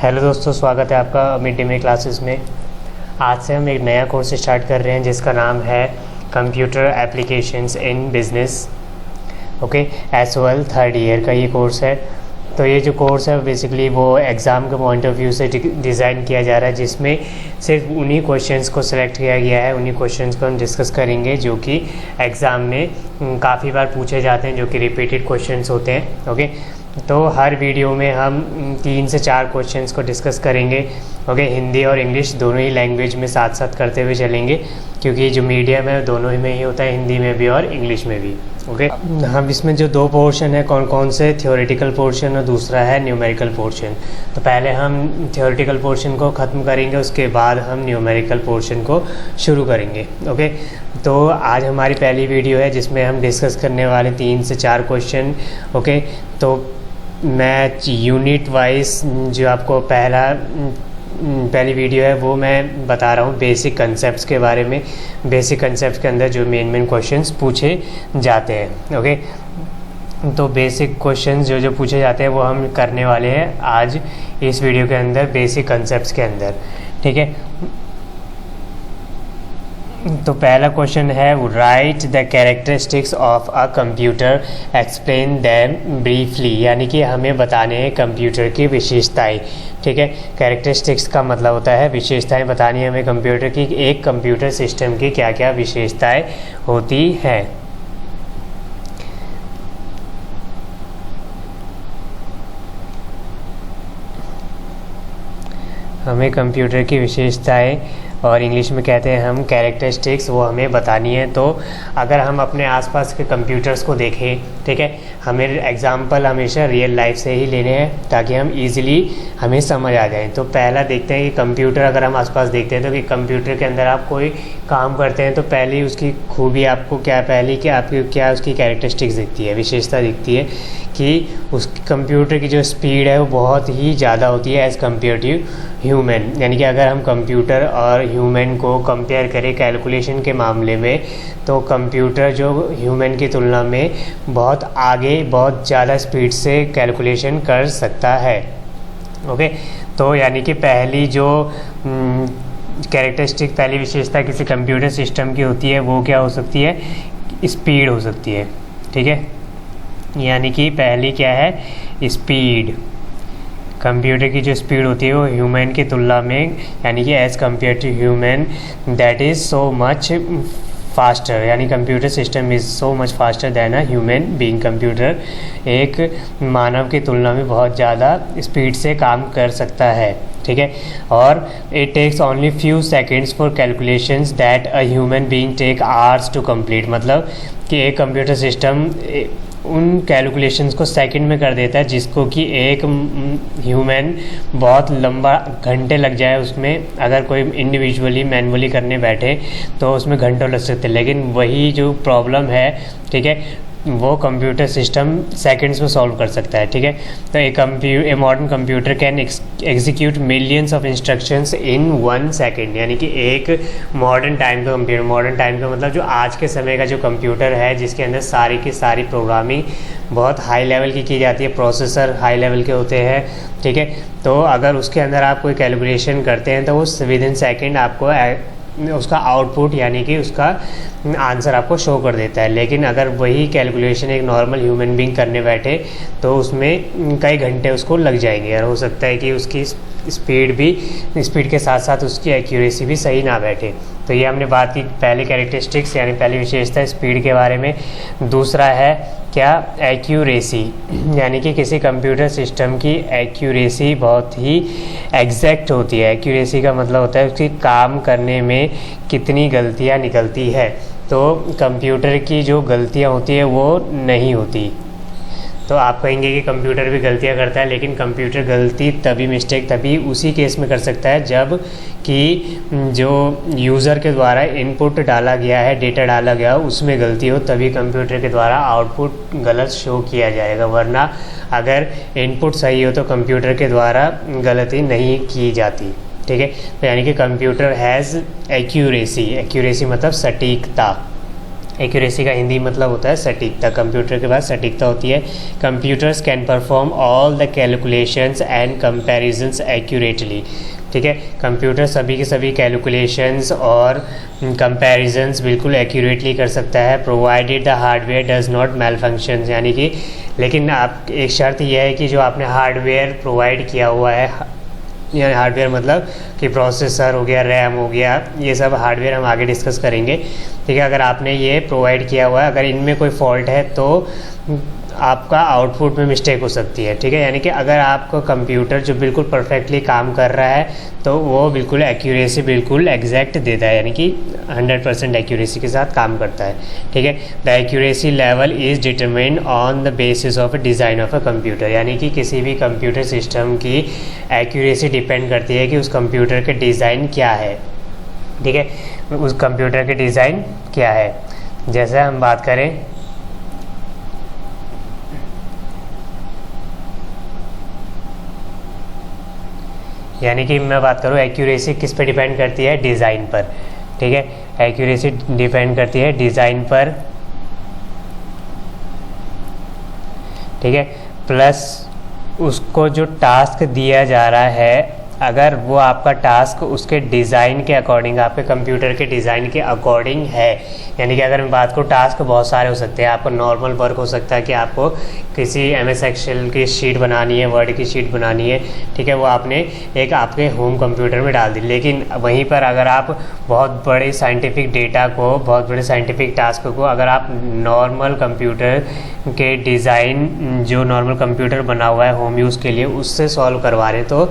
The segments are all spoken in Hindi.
हेलो दोस्तों, स्वागत है आपका मिड डे में क्लासेस में। आज से हम एक नया कोर्स स्टार्ट कर रहे हैं जिसका नाम है computer applications in business. Okay, SOL third year का ये कोर्स है। तो ये जो कोर्स है बेसिकली वो एग्ज़ाम के पॉइंट ऑफ व्यू से डिज़ाइन किया जा रहा है, जिसमें सिर्फ उन्हीं क्वेश्चंस को सिलेक्ट किया गया है, उन्हीं क्वेश्चंस को हम डिस्कस करेंगे जो कि एग्ज़ाम में काफ़ी बार पूछे जाते हैं, जो कि रिपीटेड क्वेश्चंस होते हैं। ओके, तो हर वीडियो में हम 3 से 4 क्वेश्चंस को डिस्कस करेंगे। ओके, हिंदी और इंग्लिश दोनों ही लैंग्वेज में साथ साथ करते हुए चलेंगे, क्योंकि जो मीडियम है दोनों ही में ही होता है, हिंदी में भी और इंग्लिश में भी। ओके, हम इसमें जो 2 पोर्शन है कौन कौन से, थ्योरेटिकल पोर्शन और दूसरा है न्यूमेरिकल पोर्शन। तो पहले हम थ्योरेटिकल पोर्शन को ख़त्म करेंगे, उसके बाद हम न्यूमेरिकल पोर्शन को शुरू करेंगे। ओके, तो आज हमारी पहली वीडियो है जिसमें हम डिस्कस करने वाले 3 से 4 क्वेश्चन। ओके, तो मैं यूनिट वाइज जो आपको पहली वीडियो है वो मैं बता रहा हूँ बेसिक कंसेप्ट्स के बारे में। बेसिक कंसेप्ट के अंदर जो मेन क्वेश्चंस पूछे जाते हैं। ओके, तो बेसिक क्वेश्चंस जो पूछे जाते हैं वो हम करने वाले हैं आज इस वीडियो के अंदर, बेसिक कंसेप्ट्स के अंदर। ठीक है, तो पहला क्वेश्चन है right the characteristics of a computer, explain them briefly, यानी कि हमें बताने हैं कंप्यूटर की विशेषताएं। ठीक है, कैरेक्टरिस्टिक्स का मतलब होता है विशेषताएं बतानी है हमें कंप्यूटर की, एक कंप्यूटर सिस्टम की क्या क्या विशेषताएं होती हैं। हमें कंप्यूटर की विशेषताएं और इंग्लिश में कहते हैं हम कैरेक्टरिस्टिक्स, वो हमें बतानी है। तो अगर हम अपने आसपास के कंप्यूटर्स को देखें, ठीक है, हमें एग्जांपल हमेशा रियल लाइफ से ही लेने हैं ताकि हम इजीली हमें समझ आ जाए। तो पहला देखते हैं कि कंप्यूटर अगर हम आसपास देखते हैं तो कि कंप्यूटर के अंदर आप कोई काम करते हैं तो पहली उसकी खूबी आपको क्या, पहली कि आपकी क्या उसकी कैरेक्टरिस्टिक्स दिखती है, विशेषता दिखती है कि उस कंप्यूटर की जो स्पीड है वो बहुत ही ज़्यादा होती है एज़ कम्पेयर टू ह्यूमन। यानी कि अगर हम कंप्यूटर और ह्यूमन को कंपेयर करें कैलकुलेशन के मामले में, तो कंप्यूटर जो ह्यूमन की तुलना में बहुत आगे, बहुत ज़्यादा स्पीड से कैलकुलेशन कर सकता है। ओके, तो यानी कि पहली जो कैरेक्टरिस्टिक, पहली विशेषता किसी कंप्यूटर सिस्टम की होती है वो क्या हो सकती है, स्पीड हो सकती है। ठीक है, यानी कि पहली क्या है, स्पीड। कंप्यूटर की जो स्पीड होती है वो ह्यूमन की तुलना में, यानी कि as compare to human, that is so much faster, यानी computer system is so much faster than a human being. Computer एक मानव की तुलना में बहुत ज़्यादा स्पीड से काम कर सकता है। ठीक है, और it takes only few seconds for calculations that a human being take hours to complete. मतलब कि एक कंप्यूटर सिस्टम उन कैलकुलेशंस को सेकंड में कर देता है जिसको कि एक ह्यूमन बहुत लंबा घंटे लग जाए उसमें। अगर कोई इंडिविजुअली मैनुअली करने बैठे तो उसमें घंटों लग सकते हैं, लेकिन वही जो प्रॉब्लम है, ठीक है, वो कंप्यूटर सिस्टम सेकंड्स में सॉल्व कर सकता है। ठीक है, तो a modern computer can execute millions of instructions in 1 second. यानी कि एक मॉडर्न टाइम का कंप्यूटर, मॉडर्न टाइम का मतलब जो आज के समय का जो कंप्यूटर है जिसके अंदर सारी की सारी प्रोग्रामिंग बहुत हाई लेवल की जाती है, प्रोसेसर हाई लेवल के होते हैं। ठीक है, तो अगर उसके अंदर आप कोई कैलकुलेशन करते हैं तो वो विद इन सेकेंड आपको उसका आउटपुट, यानी कि उसका आंसर आपको शो कर देता है। लेकिन अगर वही कैलकुलेशन एक नॉर्मल ह्यूमन बीइंग करने बैठे तो उसमें कई घंटे उसको लग जाएंगे, और हो सकता है कि उसकी स्पीड के साथ साथ उसकी एक्यूरेसी भी सही ना बैठे। तो ये हमने बात की पहले कैरेक्टरिस्टिक्स, यानी पहली विशेषता स्पीड के बारे में। दूसरा है क्या, एक्यूरेसी, यानी कि किसी कंप्यूटर सिस्टम की एक्यूरेसी बहुत ही एग्जैक्ट होती है। एक्यूरेसी का मतलब होता है उसकी काम करने में कितनी गलतियां निकलती है। तो कंप्यूटर की जो गलतियां होती है वो नहीं होती। तो आप कहेंगे कि कंप्यूटर भी गलतियां करता है, लेकिन कंप्यूटर गलती तभी, मिस्टेक तभी उसी केस में कर सकता है जब कि जो यूज़र के द्वारा इनपुट डाला गया है, डेटा डाला गया उसमें गलती हो, तभी कंप्यूटर के द्वारा आउटपुट गलत शो किया जाएगा। वरना अगर इनपुट सही हो तो कंप्यूटर के द्वारा गलती नहीं की जाती। ठीक है, तो यानी कि कंप्यूटर हैज़ एक्यूरेसी, एक्यूरेसी मतलब सटीकता। एक्यूरेसी का हिंदी मतलब होता है सटीकता। कंप्यूटर के पास सटीकता होती है। Computers can perform all the calculations and comparisons accurately. ठीक है, कंप्यूटर सभी के सभी कैलकुलेशंस और कंपैरिजंस बिल्कुल एक्यूरेटली कर सकता है, provided the hardware does not malfunction. यानी कि लेकिन आप एक शर्त यह है कि जो आपने हार्डवेयर प्रोवाइड किया हुआ है, यानी हार्डवेयर मतलब कि प्रोसेसर हो गया, रैम हो गया, ये सब हार्डवेयर हम आगे डिस्कस करेंगे। ठीक है, अगर आपने ये प्रोवाइड किया हुआ है, अगर इनमें कोई फॉल्ट है तो आपका आउटपुट में मिस्टेक हो सकती है। ठीक है, यानी कि अगर आपका कंप्यूटर जो बिल्कुल परफेक्टली काम कर रहा है तो वो बिल्कुल एक्यूरेसी बिल्कुल एग्जैक्ट देता है, यानी कि 100% एक्यूरेसी के साथ काम करता है। ठीक है, the accuracy level is determined on the basis of design of a computer. यानी कि किसी भी कंप्यूटर सिस्टम की एक्यूरेसी डिपेंड करती है कि उस कंप्यूटर के डिज़ाइन क्या है। ठीक है, उस कंप्यूटर के डिज़ाइन क्या है। जैसे हम बात करें यानी कि मैं बात करूँ एक्यूरेसी किस पे डिपेंड करती है, डिज़ाइन पर। ठीक है, एक्यूरेसी डिपेंड करती है डिज़ाइन पर। ठीक है, प्लस उसको जो टास्क दिया जा रहा है, अगर वो आपका टास्क उसके डिज़ाइन के अकॉर्डिंग, आपके कंप्यूटर के डिज़ाइन के अकॉर्डिंग है, यानी कि अगर मैं बात करूँ टास्क बहुत सारे हो सकते हैं। आपको नॉर्मल वर्क हो सकता है कि आपको किसी MS एक्सेल की शीट बनानी है, वर्ड की शीट बनानी है। ठीक है, वो आपने एक आपके होम कंप्यूटर में डाल दी। लेकिन वहीं पर अगर आप बहुत बड़े साइंटिफिक डेटा को, बहुत बड़े साइंटिफिक टास्क को अगर आप नॉर्मल कंप्यूटर के डिज़ाइन, जो नॉर्मल कंप्यूटर बना हुआ है होम यूज़ के लिए, उससे सॉल्व करवा रहे हैं तो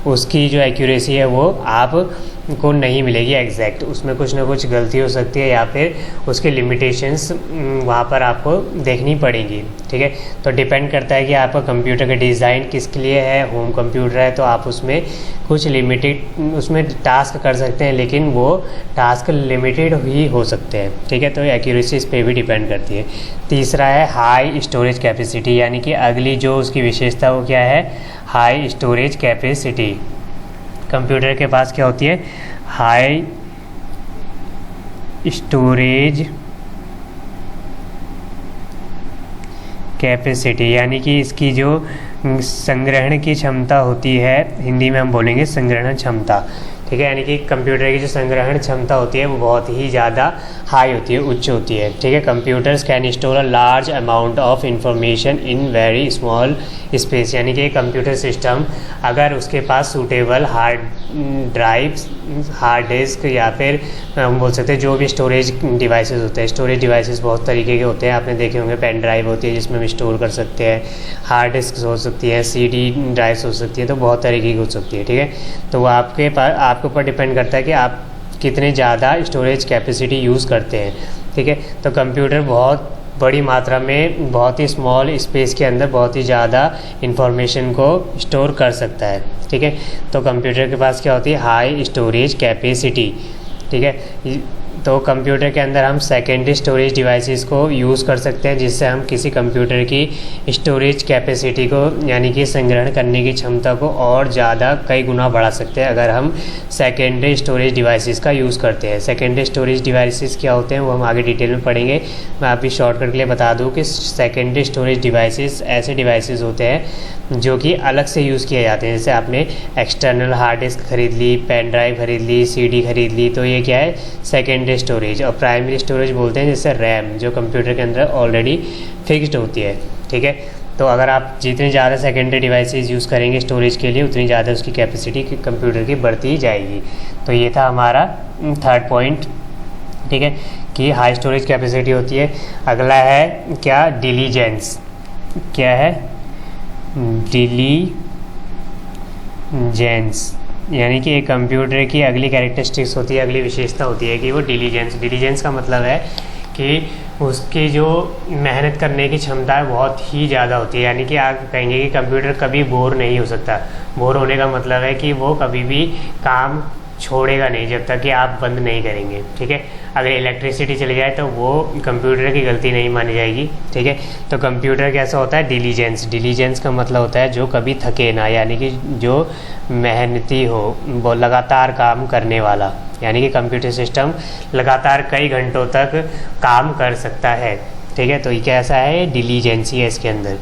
उसकी जो एक्यूरेसी है वो आप को नहीं मिलेगी एग्जैक्ट। उसमें कुछ ना कुछ गलती हो सकती है या फिर उसके लिमिटेशंस वहाँ पर आपको देखनी पड़ेंगी। ठीक है, तो डिपेंड करता है कि आपका कंप्यूटर का डिज़ाइन किसके लिए है। होम कंप्यूटर है तो आप उसमें कुछ लिमिटेड उसमें टास्क कर सकते हैं, लेकिन वो टास्क लिमिटेड ही हो सकते हैं। ठीक है, तो एक्यूरेसी इस पर भी डिपेंड करती है। तीसरा है हाई स्टोरेज कैपेसिटी, यानी कि अगली जो उसकी विशेषता वो क्या है, हाई स्टोरेज कैपेसिटी। कंप्यूटर के पास क्या होती है, हाई स्टोरेज कैपेसिटी, यानी कि इसकी जो संग्रहण की क्षमता होती है, हिंदी में हम बोलेंगे संग्रहण क्षमता। ठीक है, यानी कि कंप्यूटर की जो संग्रहण क्षमता होती है वो बहुत ही ज़्यादा हाई होती है, उच्च होती है। ठीक है, computers can store a large amount of information in very small space, यानी कि कंप्यूटर सिस्टम अगर उसके पास suitable hard drives, hard disk या फिर हम बोल सकते हैं जो भी स्टोरेज डिवाइसेस होते हैं। स्टोरेज डिवाइसेस बहुत तरीके के होते हैं, आपने देखे होंगे। पेन ड्राइव होती है जिसमें हम स्टोर कर सकते हैं, हार्ड डिस्क हो सकती है, CD ड्राइव्स हो सकती है, तो बहुत तरीके की हो सकती है। ठीक है, तो वो आपके ऊपर डिपेंड करता है कि आप कितने ज़्यादा स्टोरेज कैपेसिटी यूज़ करते हैं। ठीक है, तो कंप्यूटर बहुत बड़ी मात्रा में, बहुत ही स्मॉल स्पेस के अंदर बहुत ही ज़्यादा इंफॉर्मेशन को स्टोर कर सकता है। ठीक है, तो कंप्यूटर के पास क्या होती है, हाई स्टोरेज कैपेसिटी। ठीक है, तो कंप्यूटर के अंदर हम सेकेंडरी स्टोरेज डिवाइसेस को यूज़ कर सकते हैं, जिससे हम किसी कंप्यूटर की स्टोरेज कैपेसिटी को, यानी कि संग्रहण करने की क्षमता को और ज़्यादा कई गुना बढ़ा सकते हैं अगर हम सेकेंडरी स्टोरेज डिवाइसेस का यूज़ करते हैं। सेकेंडरी स्टोरेज डिवाइसेस क्या होते हैं वो हम आगे डिटेल में पढ़ेंगे। मैं अभी शॉर्टकट के लिए बता दूँ कि सेकेंडरी स्टोरेज डिवाइसेस ऐसे डिवाइसेस होते हैं जो कि अलग से यूज़ किए जाते हैं। जैसे आपने एक्सटर्नल हार्ड डिस्क खरीद ली, पेन ड्राइव खरीद ली, CD खरीद ली, तो ये क्या है, सेकेंडरी स्टोरेज। और प्राइमरी स्टोरेज बोलते हैं जैसे रैम, जो कंप्यूटर के अंदर ऑलरेडी फिक्स्ड होती है। ठीक है, तो अगर आप जितने ज़्यादा सेकेंडरी डिवाइसेस यूज़ करेंगे स्टोरेज के लिए, उतनी ज़्यादा उसकी कैपेसिटी कंप्यूटर की बढ़ती जाएगी। तो ये था हमारा थर्ड पॉइंट। ठीक है, कि हाई स्टोरेज कैपेसिटी होती है। अगला है क्या, डिलीजेंस। क्या है, डिलीजेंस, यानी कि एक कंप्यूटर की अगली कैरेक्टरिस्टिक्स होती है, अगली विशेषता होती है कि वो डिलीजेंस। डिलीजेंस का मतलब है कि उसकी जो मेहनत करने की क्षमता है बहुत ही ज़्यादा होती है। यानी कि आप कहेंगे कि कंप्यूटर कभी बोर नहीं हो सकता। बोर होने का मतलब है कि वो कभी भी काम छोड़ेगा नहीं जब तक कि आप बंद नहीं करेंगे, ठीक है। अगर इलेक्ट्रिसिटी चली जाए तो वो कंप्यूटर की गलती नहीं मानी जाएगी, ठीक है। तो कंप्यूटर कैसा होता है, डिलीजेंस। डिलीजेंस का मतलब होता है जो कभी थके ना, यानी कि जो मेहनती हो, वो लगातार काम करने वाला, यानी कि कंप्यूटर सिस्टम लगातार कई घंटों तक काम कर सकता है, ठीक है। तो ये कैसा है, डिलीजेंसी है इसके अंदर।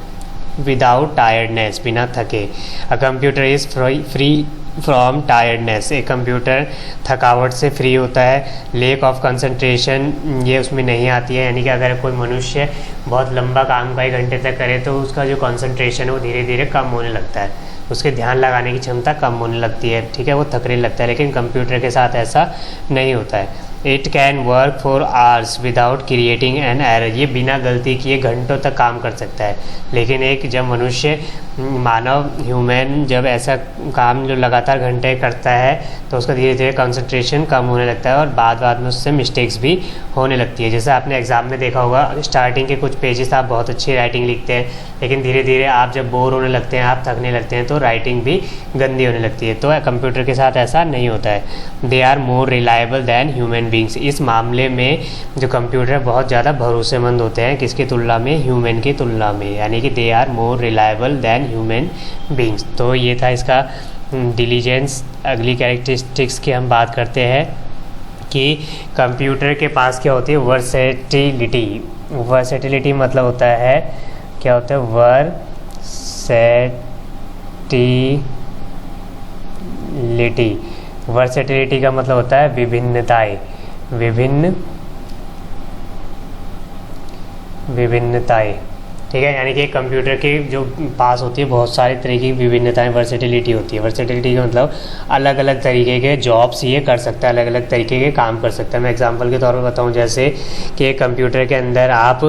विदाउट टायर्डनेस, बिना थके। A computer is free from tiredness, एक कंप्यूटर थकावट से फ्री होता है। लेक ऑफ कंसंट्रेशन, ये उसमें नहीं आती है, यानी कि अगर कोई मनुष्य बहुत लंबा काम कई घंटे तक करे तो उसका जो कंसंट्रेशन है वो धीरे धीरे कम होने लगता है, उसके ध्यान लगाने की क्षमता कम होने लगती है, ठीक है, वो थकने लगता है। लेकिन कंप्यूटर के साथ ऐसा नहीं होता है। It can work for hours without creating an error, ये बिना गलती किए घंटों तक काम कर सकता है। लेकिन एक जब मनुष्य, मानव, ह्यूमन जब ऐसा काम जो लगातार घंटे करता है तो उसका धीरे धीरे कंसंट्रेशन कम होने लगता है और बाद में उससे मिस्टेक्स भी होने लगती है। जैसे आपने एग्ज़ाम में देखा होगा, स्टार्टिंग के कुछ पेजेस आप बहुत अच्छी राइटिंग लिखते हैं, लेकिन धीरे धीरे आप जब बोर होने लगते हैं, आप थकने लगते हैं, तो राइटिंग भी गंदी होने लगती है। तो कंप्यूटर के साथ ऐसा नहीं होता है। They are more reliable than human beings, इस मामले में जो कंप्यूटर बहुत ज़्यादा भरोसेमंद होते हैं, किसकी तुलना में, ह्यूमन की तुलना में, यानी कि they are more reliable than human beings. तो ये था इसका डिलीजेंस। अगली कैरेक्टरिस्टिक्स की हम बात करते हैं कि कंप्यूटर के पास क्या होती है, वर्सेटिलिटी। वर्सेटिलिटी मतलब होता है, क्या होता है, वर्सेटिलिटी। वर्सेटिलिटी का मतलब होता है विभिन्नताएं, विभिन्नताएं, ठीक है। यानी कि कंप्यूटर के जो पास होती है बहुत सारे तरीके की विभिन्नताएं, वर्सेटिलिटी होती है। वर्सेटिलिटी का मतलब अलग अलग तरीके के जॉब्स ये कर सकता है, अलग अलग तरीके के काम कर सकता है। मैं एग्जांपल के तौर पर बताऊं, जैसे कि कंप्यूटर के अंदर आप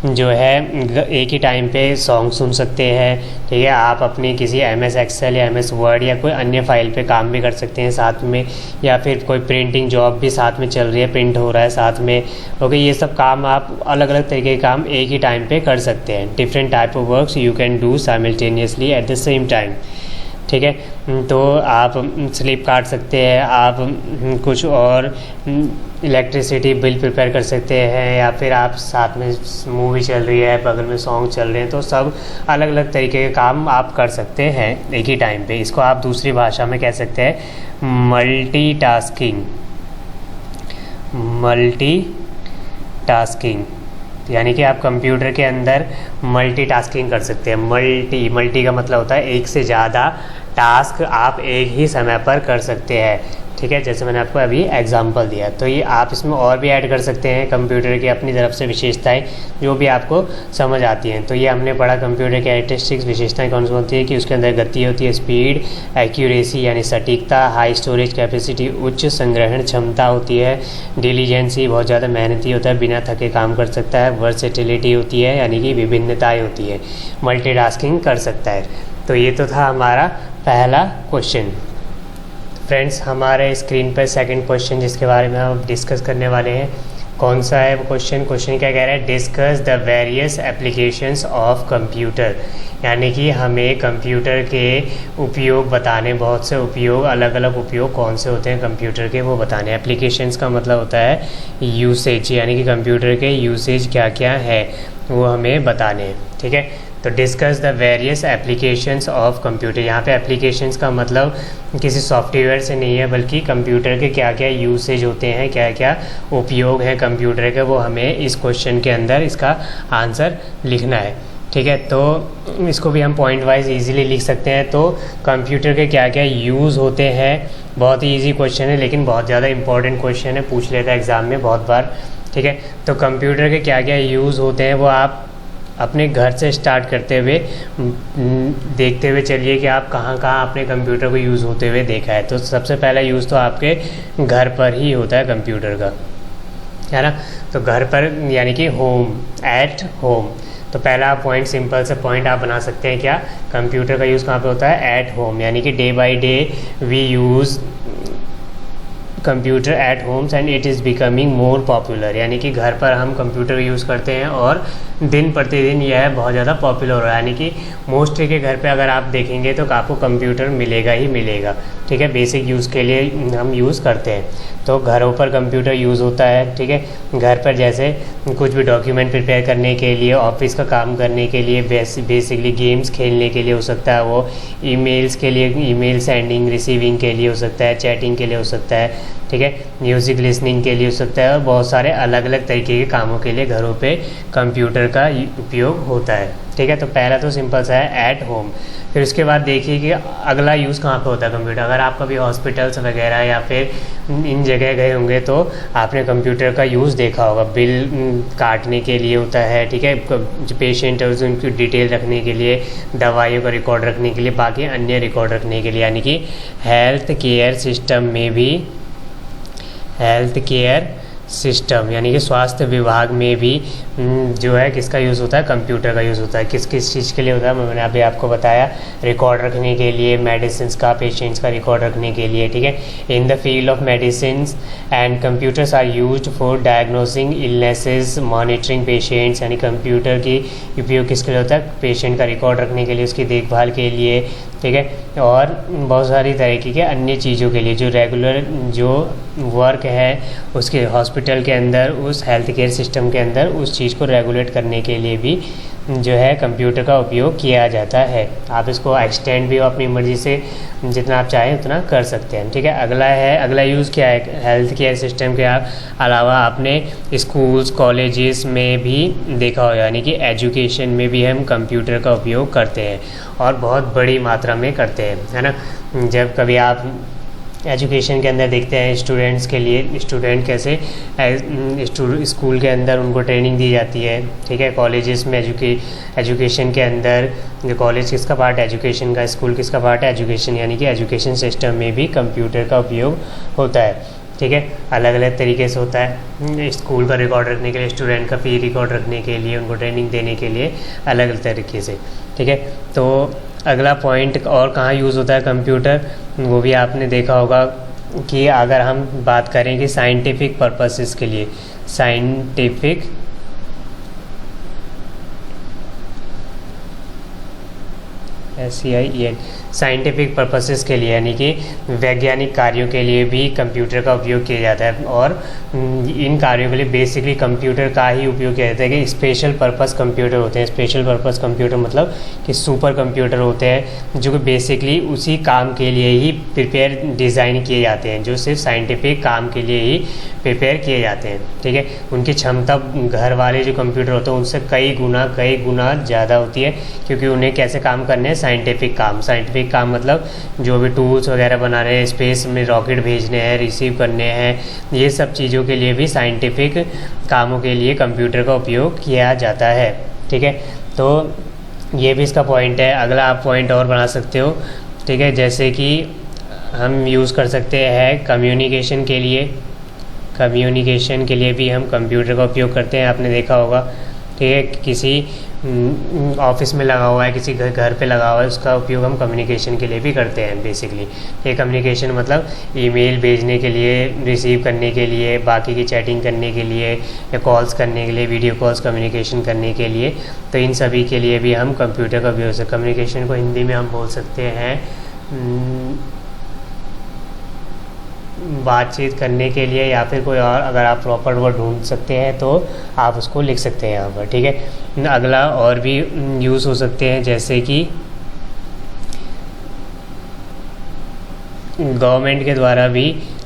जो है एक ही टाइम पे सॉन्ग सुन सकते हैं, ठीक है। आप अपनी किसी MS एक्सेल या MS वर्ड या कोई अन्य फाइल पे काम भी कर सकते हैं साथ में, या फिर कोई प्रिंटिंग जॉब भी साथ में चल रही है, प्रिंट हो रहा है साथ में, ओके। ये सब काम आप अलग अलग तरीके के काम एक ही टाइम पे कर सकते हैं। Different type of works you can do simultaneously at the same time, ठीक है। तो आप स्लिप काट सकते हैं, आप कुछ और इलेक्ट्रिसिटी बिल प्रिपेयर कर सकते हैं, या फिर आप साथ में मूवी चल रही है, बगल में सॉन्ग चल रहे हैं, तो सब अलग अलग तरीके के काम आप कर सकते हैं एक ही टाइम पे। इसको आप दूसरी भाषा में कह सकते हैं मल्टीटास्किंग। मल्टीटास्किंग यानी कि आप कंप्यूटर के अंदर मल्टीटास्किंग कर सकते हैं। मल्टी का मतलब होता है एक से ज़्यादा टास्क आप एक ही समय पर कर सकते हैं, ठीक है। जैसे मैंने आपको अभी एग्जांपल दिया, तो ये आप इसमें और भी ऐड कर सकते हैं कंप्यूटर की अपनी तरफ से विशेषताएं जो भी आपको समझ आती हैं। तो ये हमने पढ़ा कंप्यूटर कैरेक्टरिस्टिक्स, विशेषताएं कौन सी होती है, कि उसके अंदर गति होती है, स्पीड, एक्यूरेसी यानी सटीकता, हाई स्टोरेज कैपेसिटी, उच्च संग्रहण क्षमता होती है, डिलीजेंसी बहुत ज़्यादा मेहनती होता है, बिना थके काम कर सकता है, वर्सेटिलिटी होती है यानी कि विभिन्नताएँ होती है, मल्टीटास्किंग कर सकता है। तो ये तो था हमारा पहला क्वेश्चन। फ्रेंड्स, हमारे स्क्रीन पर सेकंड क्वेश्चन जिसके बारे में हम डिस्कस करने वाले हैं, कौन सा है वो क्वेश्चन क्या कह रहा है, discuss the various applications of computer, यानी कि हमें कंप्यूटर के उपयोग बताने, बहुत से उपयोग, अलग अलग उपयोग कौन से होते हैं कंप्यूटर के वो बताने। एप्लीकेशंस का मतलब होता है यूसेज, यानी कि कंप्यूटर के यूसेज क्या क्या है वो हमें बताने हैं, ठीक है। तो discuss the various applications of computer, यहाँ पे एप्लीकेशंस का मतलब किसी सॉफ्टवेयर से नहीं है, बल्कि कंप्यूटर के क्या क्या यूसेज होते हैं, क्या क्या उपयोग है कंप्यूटर के, वो हमें इस क्वेश्चन के अंदर इसका आंसर लिखना है, ठीक है। तो इसको भी हम पॉइंट वाइज इजीली लिख सकते हैं। तो कंप्यूटर के क्या क्या यूज़ होते हैं, बहुत ही इजी क्वेश्चन है लेकिन बहुत ज़्यादा इंपॉर्टेंट क्वेश्चन है, पूछ लेता है एग्ज़ाम में बहुत बार, ठीक है। तो कंप्यूटर के क्या क्या यूज़ होते हैं वो आप अपने घर से स्टार्ट करते हुए देखते हुए चलिए कि आप कहाँ कहाँ अपने कंप्यूटर को यूज़ होते हुए देखा है। तो सबसे पहला यूज़ तो आपके घर पर ही होता है कंप्यूटर का, है ना। तो घर पर यानी कि होम, एट होम। तो पहला पॉइंट, सिंपल से पॉइंट आप बना सकते हैं, क्या, कंप्यूटर का यूज़ कहाँ पे होता है, एट होम, यानी कि day by day we use computer at homes and it is becoming more popular, यानी कि घर पर हम कंप्यूटर यूज़ करते हैं और दिन प्रतिदिन यह बहुत ज़्यादा पॉपुलर हो रहा है, यानी कि मोस्टली के घर पे अगर आप देखेंगे तो आपको कंप्यूटर मिलेगा ही मिलेगा। ठीक है, बेसिक यूज़ के लिए हम यूज़ करते हैं। तो घरों पर कंप्यूटर यूज़ होता है, ठीक है। घर पर जैसे कुछ भी डॉक्यूमेंट प्रिपेयर करने के लिए, ऑफिस का काम करने के लिए, बेसिकली गेम्स खेलने के लिए हो सकता है, वो ईमेल्स के लिए, ईमेल सेंडिंग रिसीविंग के लिए हो सकता है, चैटिंग के लिए हो सकता है, ठीक है, म्यूज़िक लिसनिंग के लिए हो सकता है, और बहुत सारे अलग अलग तरीके के कामों के लिए घरों पे कंप्यूटर का उपयोग होता है, ठीक है। तो पहला तो सिंपल सा है एट होम। फिर उसके बाद देखिए कि अगला यूज़ कहाँ पे होता है कंप्यूटर। अगर आप कभी हॉस्पिटल्स वगैरह या फिर इन जगह गए होंगे तो आपने कंप्यूटर का यूज़ देखा होगा। बिल काटने के लिए होता है, ठीक है, जो पेशेंट है उनकी डिटेल रखने के लिए, दवाइयों का रिकॉर्ड रखने के लिए, बाकी अन्य रिकॉर्ड रखने के लिए, यानी कि हेल्थ केयर सिस्टम यानी कि स्वास्थ्य विभाग में भी जो है किसका यूज़ होता है, कंप्यूटर का यूज़ होता है। किस किस चीज़ के लिए होता है मैंने अभी आपको बताया, रिकॉर्ड रखने के लिए, मेडिसिन का, पेशेंट्स का रिकॉर्ड रखने के लिए, ठीक है। In the field of medicine and computers are used for diagnosing illnesses, monitoring patients, यानी कंप्यूटर की उपयोग किसके लिए होता है, पेशेंट का रिकॉर्ड रखने के लिए, उसकी देखभाल के लिए, ठीक है, और बहुत सारी तरीके के अन्य चीज़ों के लिए, जो रेगुलर जो वर्क है उसके हॉस्पिटल के अंदर, उस हेल्थ केयर सिस्टम के अंदर उस चीज़ को रेगुलेट करने के लिए भी जो है कंप्यूटर का उपयोग किया जाता है। आप इसको एक्सटेंड भी अपनी मर्ज़ी से जितना आप चाहें उतना कर सकते हैं, ठीक है। अगला यूज़ क्या है, हेल्थ केयर सिस्टम के अलावा आपने स्कूल्स कॉलेजेस में भी देखा हो, यानी कि एजुकेशन में भी हम कंप्यूटर का उपयोग करते हैं और बहुत बड़ी मात्रा में करते हैं, है ना। जब कभी आप एजुकेशन के अंदर देखते हैं स्टूडेंट्स के लिए, स्टूडेंट कैसे स्कूल के अंदर उनको ट्रेनिंग दी जाती है, ठीक है। कॉलेजेस में एजुकेशन के अंदर, जो कॉलेज किसका पार्ट है, एजुकेशन का, स्कूल किसका पार्ट है, एजुकेशन, यानी कि एजुकेशन सिस्टम में भी कंप्यूटर का उपयोग होता है, ठीक है। अलग अलग तरीके से होता है। स्कूल का रिकॉर्ड रखने के लिए, स्टूडेंट का फी रिकॉर्ड रखने के लिए, उनको ट्रेनिंग देने के लिए अलग अलग तरीके से, ठीक है। तो अगला पॉइंट और कहाँ यूज़ होता है कंप्यूटर, वो भी आपने देखा होगा कि अगर हम बात करें कि साइंटिफिक पर्पसेस के लिए, साइंटिफिक SCIEN साइंटिफिक पर्पसेस के लिए, यानी कि वैज्ञानिक कार्यों के लिए भी कंप्यूटर का उपयोग किया जाता है। और इन कार्यों के लिए बेसिकली कंप्यूटर का ही उपयोग किया जाता है कि स्पेशल पर्पस कंप्यूटर होते हैं। स्पेशल पर्पस कंप्यूटर मतलब कि सुपर कंप्यूटर होते हैं जो कि बेसिकली उसी काम के लिए ही प्रिपेयर डिज़ाइन किए जाते हैं, जो सिर्फ साइंटिफिक काम के लिए ही प्रिपेयर किए जाते हैं, ठीक है। उनकी क्षमता घर वाले जो कंप्यूटर होते हैं उनसे कई गुना ज़्यादा होती है, क्योंकि उन्हें कैसे काम करने हैं, साइंटिफिक काम मतलब जो भी टूल्स वगैरह बना रहे हैं, स्पेस में रॉकेट भेजने हैं, रिसीव करने हैं, ये सब चीज़ों के लिए भी साइंटिफिक कामों के लिए कंप्यूटर का उपयोग किया जाता है, ठीक है। तो ये भी इसका पॉइंट है। अगला आप पॉइंट और बना सकते हो, ठीक है, जैसे कि हम यूज़ कर सकते हैं कम्युनिकेशन के लिए भी हम कंप्यूटर का उपयोग करते हैं। आपने देखा होगा, ठीक है, किसी ऑफिस में लगा हुआ है, किसी घर पे लगा हुआ है, उसका उपयोग हम कम्युनिकेशन के लिए भी करते हैं बेसिकली। ये कम्युनिकेशन मतलब ईमेल भेजने के लिए, रिसीव करने के लिए, बाकी की चैटिंग करने के लिए, या कॉल्स करने के लिए, वीडियो कॉल्स कम्युनिकेशन करने के लिए, तो इन सभी के लिए भी हम कंप्यूटर का उपयोग से, कम्युनिकेशन को हिंदी में हम बोल सकते हैं बातचीत करने के लिए, या फिर कोई और अगर आप प्रॉपर वर्ड ढूंढ सकते हैं तो आप उसको लिख सकते हैं यहाँ पर, ठीक है। अगला और भी यूज़ हो सकते हैं, जैसे कि गवर्नमेंट के द्वारा भी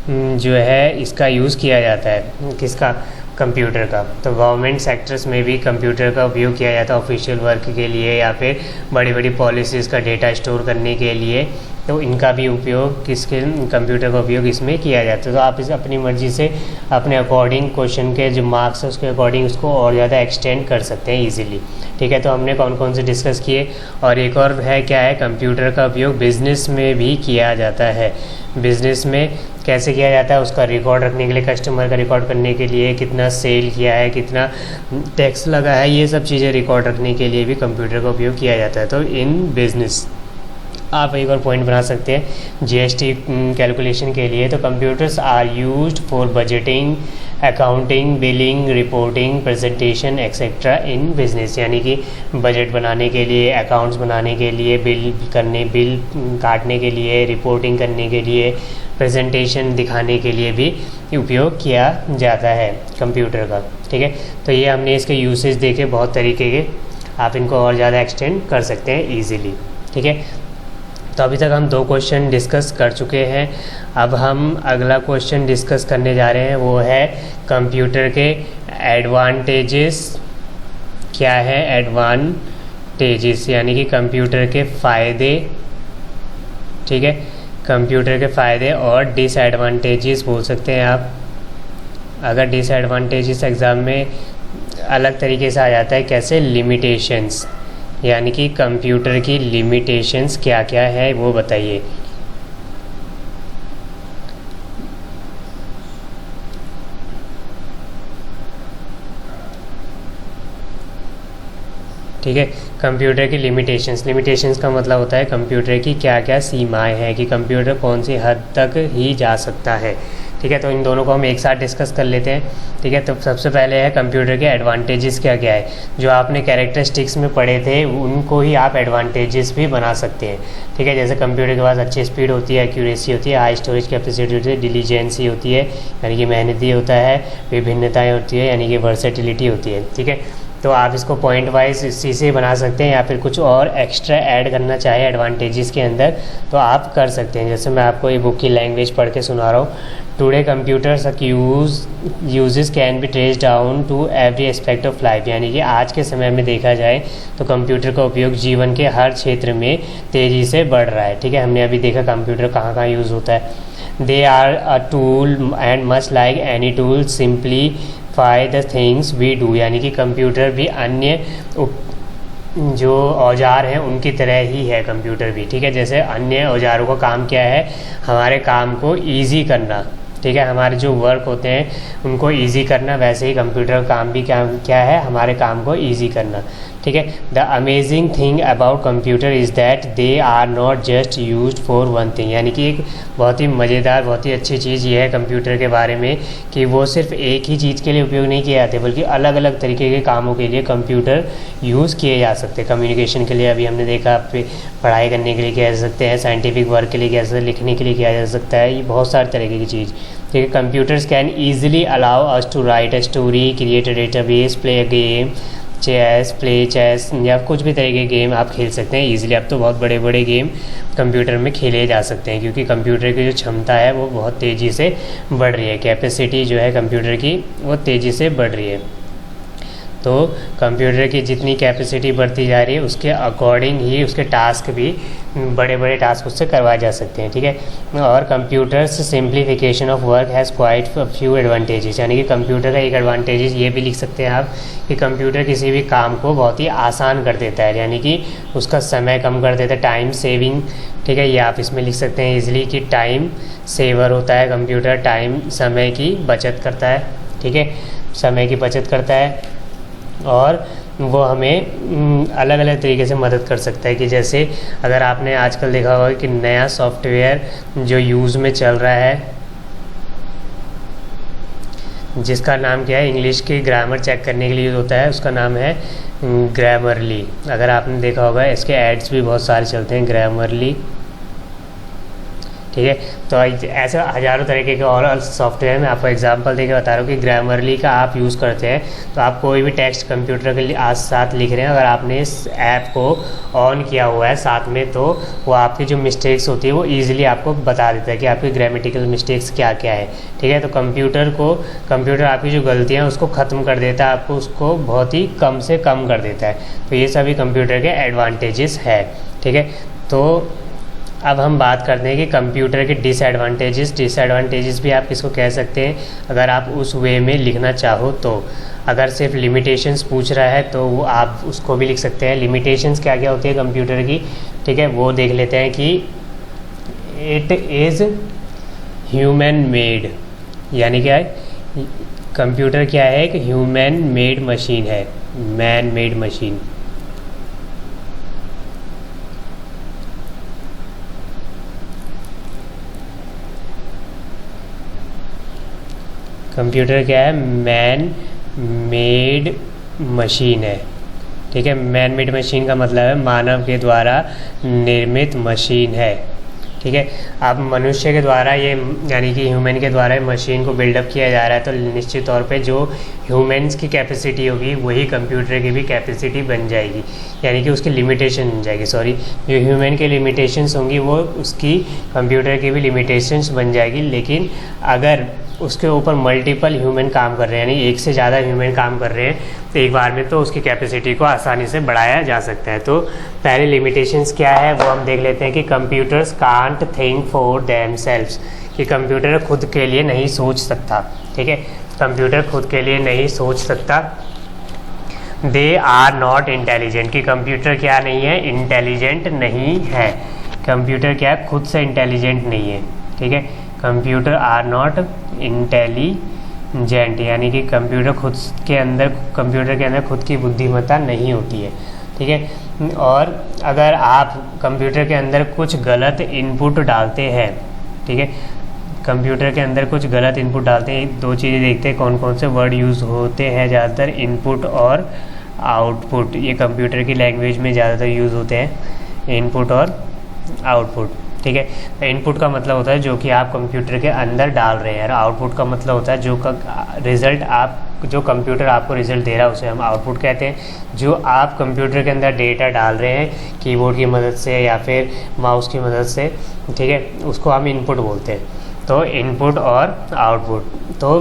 जो है इसका यूज़ किया जाता है, किसका, कंप्यूटर का। तो गवर्नमेंट सेक्टर्स में भी कंप्यूटर का उपयोग किया जाता है ऑफिशियल वर्क के लिए, या फिर बड़ी बड़ी पॉलिसीज़ का डेटा स्टोर करने के लिए, तो इनका भी उपयोग कंप्यूटर का उपयोग इसमें किया जाता है। तो आप इस अपनी मर्ज़ी से अपने अकॉर्डिंग क्वेश्चन के जो मार्क्स है उसके अकॉर्डिंग उसको और ज़्यादा एक्सटेंड कर सकते हैं ईजिली, ठीक है। तो हमने कौन कौन से डिस्कस किए, और एक और है क्या है, कंप्यूटर का उपयोग बिज़नेस में भी किया जाता है। बिज़नेस में कैसे किया जाता है, उसका रिकॉर्ड रखने के लिए, कस्टमर का रिकॉर्ड करने के लिए, कितना सेल किया है, कितना टैक्स लगा है, ये सब चीज़ें रिकॉर्ड रखने के लिए भी कंप्यूटर का उपयोग किया जाता है। तो इन बिज़नेस, आप एक और पॉइंट बना सकते हैं जीएसटी कैलकुलेशन के लिए। तो computers are used for budgeting, accounting, billing, reporting, presentation etcetera in business, यानी कि बजट बनाने के लिए, अकाउंट्स बनाने के लिए, बिल काटने के लिए, रिपोर्टिंग करने के लिए, प्रेजेंटेशन दिखाने के लिए भी उपयोग किया जाता है कंप्यूटर का। ठीक है, तो ये हमने इसके यूसेज देखे बहुत तरीके के, आप इनको और ज़्यादा एक्सटेंड कर सकते हैं ईज़िली। ठीक है, तो अभी तक हम 2 क्वेश्चन डिस्कस कर चुके हैं। अब हम अगला क्वेश्चन डिस्कस करने जा रहे हैं, वो है कंप्यूटर के एडवांटेजेस। क्या है एडवांटेजेस, यानी कि कंप्यूटर के फ़ायदे। ठीक है, कंप्यूटर के फ़ायदे और डिसएडवांटेजेस बोल सकते हैं आप। अगर डिसएडवांटेजेस एग्ज़ाम में अलग तरीके से आ जाता है, कैसे, लिमिटेशंस, यानी कि कंप्यूटर की लिमिटेशंस क्या क्या है वो बताइए। ठीक है, कंप्यूटर की लिमिटेशंस का मतलब होता है कंप्यूटर की क्या क्या सीमाएं हैं, कि कंप्यूटर कौन सी हद तक ही जा सकता है। ठीक है, तो इन दोनों को हम एक साथ डिस्कस कर लेते हैं। ठीक है, तो सबसे पहले है कंप्यूटर के एडवांटेजेस क्या क्या है। जो आपने कैरेक्टरिस्टिक्स में पढ़े थे उनको ही आप एडवांटेजेस भी बना सकते हैं। ठीक है, जैसे कंप्यूटर के पास अच्छी स्पीड होती है, एक्यूरेसी होती है, हाई स्टोरेज कैपेसिटी होती है, डिलीजेंसी होती है यानी कि मेहनती होता है, विभिन्नताएँ होती है यानी कि वर्सेटिलिटी होती है। ठीक है, तो आप इसको पॉइंट वाइज इसी से बना सकते हैं, या फिर कुछ और एक्स्ट्रा ऐड करना चाहे एडवांटेजेस के अंदर तो आप कर सकते हैं। जैसे मैं आपको ये बुक की लैंग्वेज पढ़ के सुना रहा हूँ। Today computers uses can be trace down to every aspect of life, यानी कि आज के समय में देखा जाए तो कंप्यूटर का उपयोग जीवन के हर क्षेत्र में तेज़ी से बढ़ रहा है। ठीक है, हमने अभी देखा कंप्यूटर कहाँ कहाँ यूज़ होता है। They are a tool and much like any tool simplify the things we do, यानी कि कंप्यूटर भी अन्य जो औजार हैं उनकी तरह ही है कंप्यूटर भी। ठीक है, जैसे अन्य औजारों का काम क्या है, हमारे काम को ईजी करना। ठीक है, हमारे जो वर्क होते हैं उनको ईजी करना, वैसे ही कंप्यूटर का काम भी क्या है, हमारे काम को ईजी करना। ठीक है, the amazing thing about computer is that they are not just used for one thing, यानी कि एक बहुत ही मज़ेदार, बहुत ही अच्छी चीज़ ये है कंप्यूटर के बारे में कि वो सिर्फ एक ही चीज़ के लिए उपयोग नहीं किए जाते, बल्कि अलग अलग तरीके के कामों के लिए कंप्यूटर यूज़ किए जा सकते हैं। कम्युनिकेशन के लिए अभी हमने देखा, पढ़ाई करने के लिए किया जा सकते हैं, साइंटिफिक वर्क के लिए किया जा सकता है, लिखने के लिए किया जा सकता है, ये बहुत सारे तरीके की चीज़। ठीक है, computers can easily allow us to write a story, create a database, play a game, chess या कुछ भी तरह के गेम आप खेल सकते हैं ईजिली। अब तो बहुत बड़े बड़े गेम कंप्यूटर में खेले जा सकते हैं, क्योंकि कंप्यूटर की जो क्षमता है वो बहुत तेज़ी से बढ़ रही है, कैपेसिटी जो है कंप्यूटर की वो तेज़ी से बढ़ रही है। तो कंप्यूटर की जितनी कैपेसिटी बढ़ती जा रही है उसके अकॉर्डिंग ही उसके टास्क भी बड़े बड़े टास्क उससे करवाए जा सकते हैं। ठीक है, और computers simplification of work has quite few advantages, यानी कि कंप्यूटर का एक एडवांटेजेस ये भी लिख सकते हैं आप कि कंप्यूटर किसी भी काम को बहुत ही आसान कर देता है, यानी कि उसका समय कम कर देता है, टाइम सेविंग। ठीक है, ये आप इसमें लिख सकते हैं ईजिली कि टाइम सेवर होता है कंप्यूटर, टाइम समय की बचत करता है। ठीक है, समय की बचत करता है और वो हमें अलग अलग तरीके से मदद कर सकता है। कि जैसे अगर आपने आजकल देखा होगा कि नया सॉफ्टवेयर जो यूज़ में चल रहा है, जिसका नाम क्या है, इंग्लिश की ग्रामर चेक करने के लिए यूज़ होता है, उसका नाम है ग्रामरली। अगर आपने देखा होगा इसके एड्स भी बहुत सारे चलते हैं, ग्रामरली। ठीक है, तो ऐसे हज़ारों तरीके के और सॉफ्टवेयर में आपको एग्जांपल देके बता रहा हूँ कि ग्रामरली का आप यूज़ करते हैं तो आप कोई भी टेक्स्ट कंप्यूटर के लिए आज साथ लिख रहे हैं, अगर आपने इस ऐप को ऑन किया हुआ है साथ में, तो वो आपकी जो मिस्टेक्स होती है वो ईजिली आपको बता देता है कि आपकी ग्रामेटिकल मिस्टेक्स क्या क्या है। ठीक है, तो कंप्यूटर आपकी जो गलतियाँ हैं उसको ख़त्म कर देता है, आपको उसको बहुत ही कम से कम कर देता है। तो ये सभी कंप्यूटर के एडवांटेजेस है। ठीक है, तो अब हम बात करते हैं कि कंप्यूटर के डिसएडवांटेजेस भी आप किसको कह सकते हैं, अगर आप उस वे में लिखना चाहो तो। अगर सिर्फ लिमिटेशंस पूछ रहा है तो वो आप उसको भी लिख सकते हैं। लिमिटेशंस क्या क्या होती है कंप्यूटर की, ठीक है, वो देख लेते हैं कि इट इज़ ह्यूमन मेड, यानी क्या है, कंप्यूटर क्या है, एक ह्यूमन मेड मशीन है, मैन मेड मशीन। कंप्यूटर क्या है, मैन मेड मशीन है। ठीक है, मैन मेड मशीन का मतलब है मानव के द्वारा निर्मित मशीन है। ठीक है, अब मनुष्य के द्वारा ये यानी कि ह्यूमन के द्वारा मशीन को बिल्डअप किया जा रहा है, तो निश्चित तौर पे जो ह्यूमन्स की कैपेसिटी होगी वही कंप्यूटर की भी कैपेसिटी बन जाएगी, यानी कि उसकी लिमिटेशन बन जाएगी। सॉरी, जो ह्यूमन की लिमिटेशंस होंगी वो उसकी कंप्यूटर की भी लिमिटेशंस बन जाएगी। लेकिन अगर उसके ऊपर मल्टीपल ह्यूमन काम कर रहे हैं, यानी एक से ज़्यादा ह्यूमन काम कर रहे हैं, तो एक बार में तो उसकी कैपेसिटी को आसानी से बढ़ाया जा सकता है। तो पहले लिमिटेशंस क्या है वो हम देख लेते हैं कि computers can't think for themselves, कि कंप्यूटर खुद के लिए नहीं सोच सकता। ठीक है, कंप्यूटर खुद के लिए नहीं सोच सकता। दे आर नॉट इंटेलिजेंट, कि कंप्यूटर क्या नहीं है, इंटेलिजेंट नहीं है। कंप्यूटर क्या है, खुद से इंटेलिजेंट नहीं है। ठीक है, कंप्यूटर आर नॉट इंटेलिजेंट, यानी कि कंप्यूटर के अंदर खुद की बुद्धिमत्ता नहीं होती है। ठीक है, और अगर आप कंप्यूटर के अंदर कुछ गलत इनपुट डालते हैं, ठीक है, कंप्यूटर के अंदर कुछ गलत इनपुट डालते हैं, दो चीज़ें देखते हैं कौन कौन से वर्ड यूज़ होते हैं ज़्यादातर, इनपुट और आउटपुट। ये कंप्यूटर की लैंग्वेज में ज़्यादातर यूज़ होते हैं, इनपुट और आउटपुट। ठीक है, इनपुट का मतलब होता है जो कि आप कंप्यूटर के अंदर डाल रहे हैं, और आउटपुट का मतलब होता है जो रिज़ल्ट जो कंप्यूटर आपको रिज़ल्ट दे रहा है उसे हम आउटपुट कहते हैं। जो आप कंप्यूटर के अंदर डेटा डाल रहे हैं कीबोर्ड की मदद से या फिर माउस की मदद से, ठीक है, उसको हम इनपुट बोलते हैं। तो इनपुट और आउटपुट, तो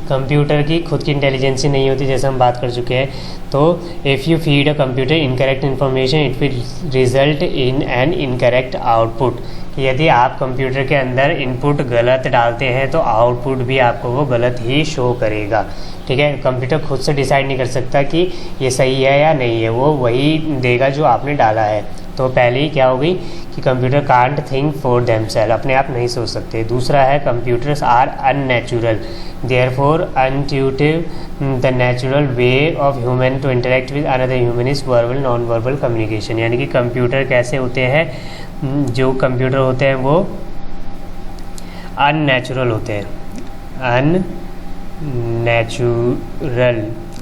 कंप्यूटर की खुद की इंटेलिजेंसी नहीं होती, जैसे हम बात कर चुके हैं। तो if you feed a computer incorrect information it will result in an incorrect output. यदि आप कंप्यूटर के अंदर इनपुट गलत डालते हैं तो आउटपुट भी आपको वो गलत ही शो करेगा। ठीक है, कंप्यूटर खुद से डिसाइड नहीं कर सकता कि ये सही है या नहीं है, वो वही देगा जो आपने डाला है। तो पहले ही क्या होगी कि computer can't think for themselves, अपने आप नहीं सोच सकते। दूसरा है computers are unnatural, therefore unintuitive the natural way of human to interact with another human is verbal non verbal communication. यानी कि कंप्यूटर कैसे होते हैं, जो कंप्यूटर होते हैं वो अननेचुरल होते हैं।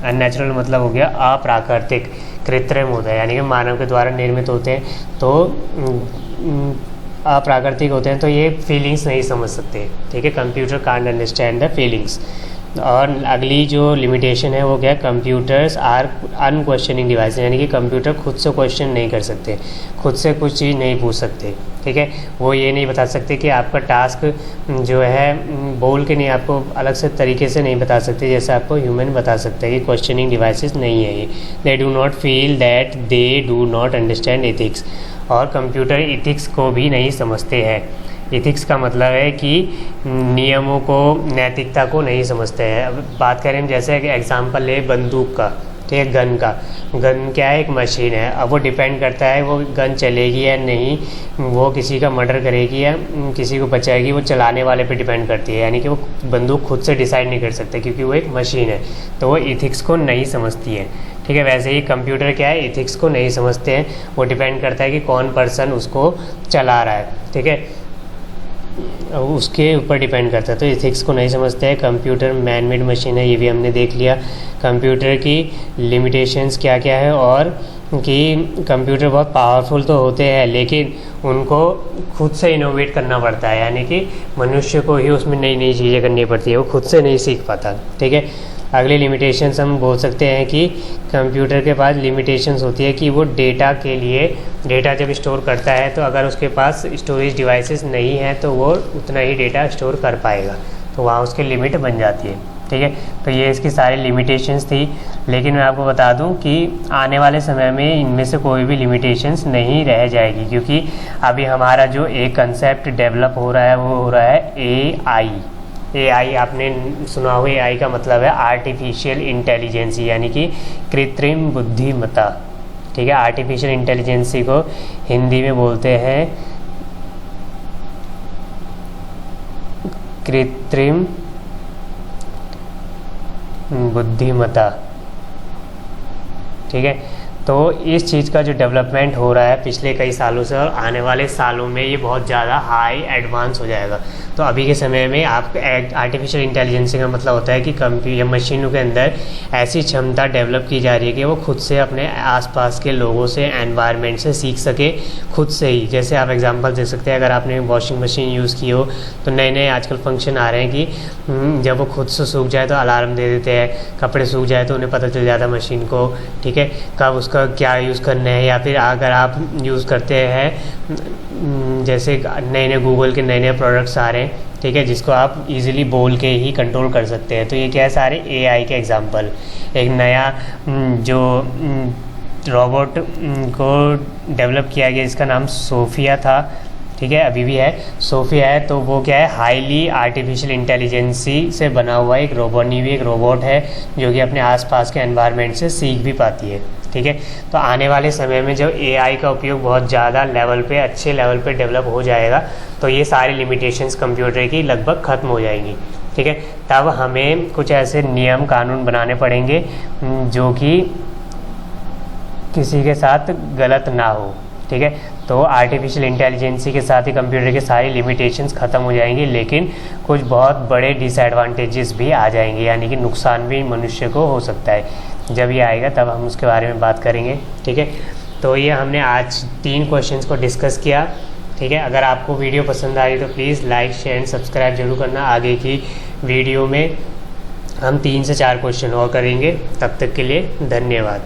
अननेचुरल मतलब हो गया अप्राकृतिक, कृत्रिम होता है, यानी कि मानव के द्वारा निर्मित होते हैं, तो अप्राकृतिक होते हैं, तो ये फीलिंग्स नहीं समझ सकते। ठीक है, computer can't understand the feelings. और अगली जो लिमिटेशन है वो क्या है, कंप्यूटर्स आर अनक्वेश्चनिंग डिवाइस, यानी कि कंप्यूटर खुद से क्वेश्चन नहीं कर सकते, खुद से कुछ चीज़ नहीं पूछ सकते। ठीक है, वो ये नहीं बता सकते कि आपका टास्क जो है बोल के नहीं, आपको अलग से तरीके से नहीं बता सकते जैसे आपको ह्यूमन बता सकते हैं कि क्वेश्चनिंग डिवाइसेस नहीं है ये। They do not feel that, they do not understand ethics, और कंप्यूटर एथिक्स को भी नहीं समझते हैं। एथिक्स का मतलब है कि नियमों को, नैतिकता को नहीं समझते हैं। अब बात करें हम, जैसे एक एग्जांपल ले बंदूक का, ठीक है, गन का। गन क्या है, एक मशीन है। अब वो डिपेंड करता है वो गन चलेगी या नहीं, वो किसी का मर्डर करेगी या किसी को बचाएगी, वो चलाने वाले पे डिपेंड करती है। यानी कि वो बंदूक खुद से डिसाइड नहीं कर सकते क्योंकि वो एक मशीन है, तो वो एथिक्स को नहीं समझती है। ठीक है, वैसे ही कंप्यूटर क्या है, एथिक्स को नहीं समझते हैं। वो डिपेंड करता है कि कौन पर्सन उसको चला रहा है, ठीक है, उसके ऊपर डिपेंड करता है। तो एथिक्स को नहीं समझते हैं। कंप्यूटर मैन मेड मशीन है, ये भी हमने देख लिया। कंप्यूटर की लिमिटेशंस क्या क्या है, और कि कंप्यूटर बहुत पावरफुल तो होते हैं लेकिन उनको खुद से इनोवेट करना पड़ता है, यानी कि मनुष्य को ही उसमें नई नई चीज़ें करनी पड़ती है, वो खुद से नहीं सीख पाता। ठीक है, अगली लिमिटेशंस हम बोल सकते हैं कि कंप्यूटर के पास लिमिटेशंस होती है कि वो डेटा के लिए, डेटा जब स्टोर करता है तो अगर उसके पास स्टोरेज डिवाइसेस नहीं है तो वो उतना ही डेटा स्टोर कर पाएगा, तो वहाँ उसकी लिमिट बन जाती है। ठीक है, तो ये इसकी सारी लिमिटेशंस थी। लेकिन मैं आपको बता दूं कि आने वाले समय में इनमें से कोई भी लिमिटेशंस नहीं रह जाएगी, क्योंकि अभी हमारा जो एक कंसेप्ट डेवलप हो रहा है वो हो रहा है एआई। आपने सुना हो, एआई का मतलब है आर्टिफिशियल इंटेलिजेंसी, यानी कि कृत्रिम बुद्धिमत्ता। ठीक है, आर्टिफिशियल इंटेलिजेंसी को हिंदी में बोलते हैं कृत्रिम बुद्धिमत्ता। ठीक है, तो इस चीज़ का जो डेवलपमेंट हो रहा है पिछले कई सालों से और आने वाले सालों में ये बहुत ज़्यादा हाई एडवांस हो जाएगा। तो अभी के समय में आप आर्टिफिशियल इंटेलिजेंस का मतलब होता है कि कंप्यूटर मशीनों के अंदर ऐसी क्षमता डेवलप की जा रही है कि वो खुद से अपने आसपास के लोगों से, एनवायरनमेंट से सीख सके खुद से ही। जैसे आप एग्जांपल दे सकते हैं, अगर आपने वॉशिंग मशीन यूज़ की हो तो नए नए आजकल फंक्शन आ रहे हैं कि जब वो खुद से सूख जाए तो अलार्म दे देते हैं, कपड़े सूख जाए तो उन्हें पता चल जाता है मशीन को, ठीक है, कब उसका क्या यूज़ करना है। या फिर अगर आप यूज़ करते हैं जैसे नए नए गूगल के नए नए प्रोडक्ट्स आ रहे हैं, ठीक है, जिसको आप इजीली बोल के ही कंट्रोल कर सकते हैं। तो ये क्या है, सारे एआई के एग्जांपल। एक नया जो रोबोट को डेवलप किया गया जिसका नाम सोफिया था, ठीक है, अभी भी है, सोफिया है। तो वो क्या है, हाईली आर्टिफिशियल इंटेलिजेंसी से बना हुआ एक रोबोट है जो कि अपने आसपास के एनवायरनमेंट से सीख भी पाती है, ठीक है। तो आने वाले समय में जब एआई का उपयोग बहुत ज़्यादा लेवल पे, अच्छे लेवल पे डेवलप हो जाएगा तो ये सारी लिमिटेशंस कंप्यूटर की लगभग ख़त्म हो जाएंगी, ठीक है। तब हमें कुछ ऐसे नियम कानून बनाने पड़ेंगे जो कि किसी के साथ गलत ना हो, ठीक है। तो आर्टिफिशियल इंटेलिजेंसी के साथ ही कंप्यूटर के सारी लिमिटेशंस ख़त्म हो जाएंगी, लेकिन कुछ बहुत बड़े डिसएडवांटेजेस भी आ जाएंगे, यानी कि नुकसान भी मनुष्य को हो सकता है। जब ये आएगा तब हम उसके बारे में बात करेंगे, ठीक है। तो ये हमने आज 3 क्वेश्चंस को डिस्कस किया, ठीक है। अगर आपको वीडियो पसंद आई तो please like, share and subscribe जरूर करना। आगे की वीडियो में हम 3 से 4 क्वेश्चन और करेंगे। तब तक के लिए धन्यवाद।